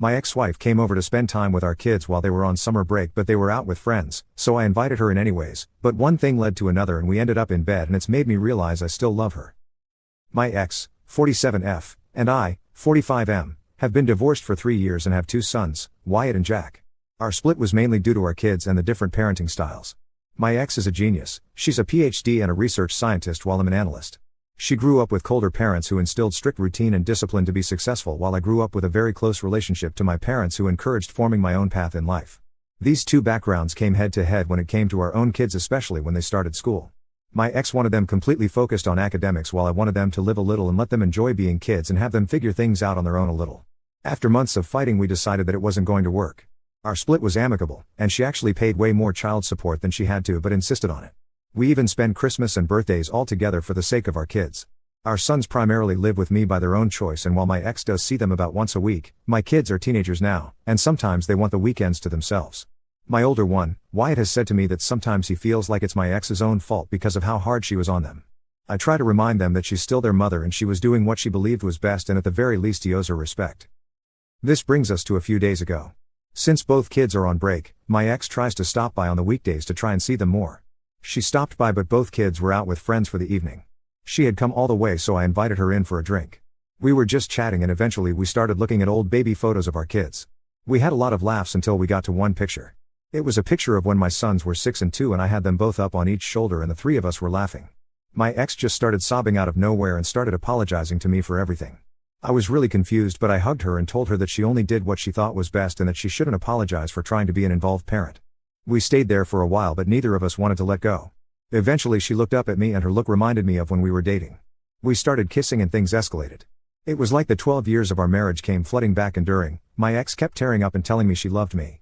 My ex-wife came over to spend time with our kids while they were on summer break, but they were out with friends, so I invited her in anyways, but one thing led to another and we ended up in bed, and it's made me realize I still love her. My ex, 47F, and I, 45M, have been divorced for 3 years and have 2 sons, Wyatt and Jack. Our split was mainly due to our kids and the different parenting styles. My ex is a genius. She's a PhD and a research scientist while I'm an analyst. She grew up with colder parents who instilled strict routine and discipline to be successful, while I grew up with a very close relationship to my parents who encouraged forming my own path in life. These two backgrounds came head to head when it came to our own kids, especially when they started school. My ex wanted them completely focused on academics, while I wanted them to live a little and let them enjoy being kids and have them figure things out on their own a little. After months of fighting, we decided that it wasn't going to work. Our split was amicable, and she actually paid way more child support than she had to, but insisted on it. We even spend Christmas and birthdays all together for the sake of our kids. Our sons primarily live with me by their own choice, and while my ex does see them about once a week, my kids are teenagers now, and sometimes they want the weekends to themselves. My older one, Wyatt, has said to me that sometimes he feels like it's my ex's own fault because of how hard she was on them. I try to remind them that she's still their mother and she was doing what she believed was best, and at the very least he owes her respect. This brings us to a few days ago. Since both kids are on break, my ex tries to stop by on the weekdays to try and see them more. She stopped by, but both kids were out with friends for the evening. She had come all the way, so I invited her in for a drink. We were just chatting and eventually we started looking at old baby photos of our kids. We had a lot of laughs until we got to one picture. It was a picture of when my sons were 6 and 2 and I had them both up on each shoulder and the three of us were laughing. My ex just started sobbing out of nowhere and started apologizing to me for everything. I was really confused, but I hugged her and told her that she only did what she thought was best and that she shouldn't apologize for trying to be an involved parent. We stayed there for a while, but neither of us wanted to let go. Eventually she looked up at me and her look reminded me of when we were dating. We started kissing and things escalated. It was like the 12 years of our marriage came flooding back, and during, my ex kept tearing up and telling me she loved me.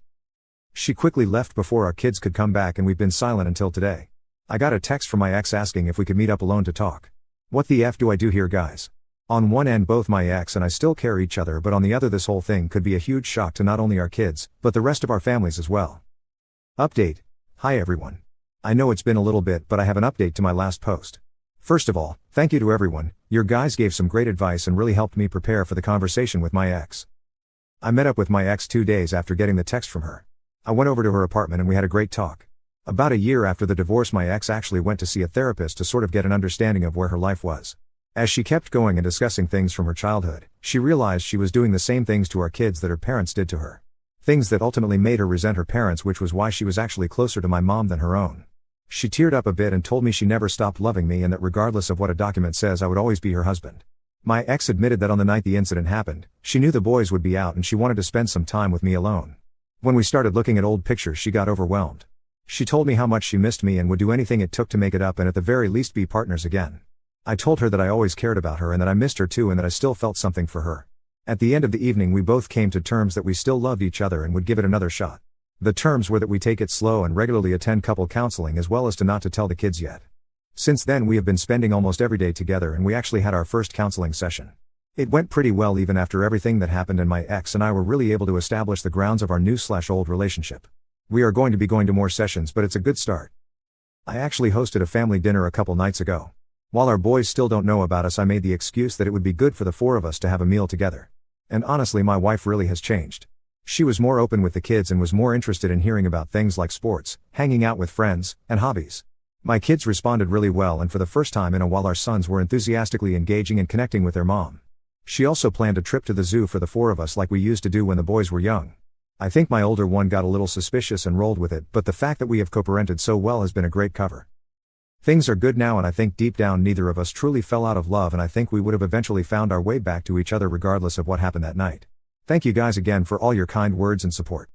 She quickly left before our kids could come back and we've been silent until today. I got a text from my ex asking if we could meet up alone to talk. What the F do I do here, guys? On one end, both my ex and I still care each other, but on the other, this whole thing could be a huge shock to not only our kids, but the rest of our families as well. Update. Hi everyone. I know it's been a little bit, but I have an update to my last post. First of all, thank you to everyone. Your guys gave some great advice and really helped me prepare for the conversation with my ex. I met up with my ex 2 days after getting the text from her. I went over to her apartment and we had a great talk. About a year after the divorce, my ex actually went to see a therapist to sort of get an understanding of where her life was. As she kept going and discussing things from her childhood, she realized she was doing the same things to our kids that her parents did to her. Things that ultimately made her resent her parents, which was why she was actually closer to my mom than her own. She teared up a bit and told me she never stopped loving me and that regardless of what a document says, I would always be her husband. My ex admitted that on the night the incident happened, she knew the boys would be out and she wanted to spend some time with me alone. When we started looking at old pictures, she got overwhelmed. She told me how much she missed me and would do anything it took to make it up and at the very least be partners again. I told her that I always cared about her and that I missed her too and that I still felt something for her. At the end of the evening, we both came to terms that we still loved each other and would give it another shot. The terms were that we take it slow and regularly attend couple counseling, as well as to not to tell the kids yet. Since then we have been spending almost every day together and we actually had our first counseling session. It went pretty well even after everything that happened, and my ex and I were really able to establish the grounds of our new/old relationship. We are going to be going to more sessions, but it's a good start. I actually hosted a family dinner a couple nights ago. While our boys still don't know about us, I made the excuse that it would be good for the 4 of us to have a meal together. And honestly, my wife really has changed. She was more open with the kids and was more interested in hearing about things like sports, hanging out with friends, and hobbies. My kids responded really well, and for the first time in a while our sons were enthusiastically engaging and connecting with their mom. She also planned a trip to the zoo for the 4 of us like we used to do when the boys were young. I think my older one got a little suspicious and rolled with it, but the fact that we have co-parented so well has been a great cover. Things are good now, and I think deep down neither of us truly fell out of love, and I think we would have eventually found our way back to each other regardless of what happened that night. Thank you guys again for all your kind words and support.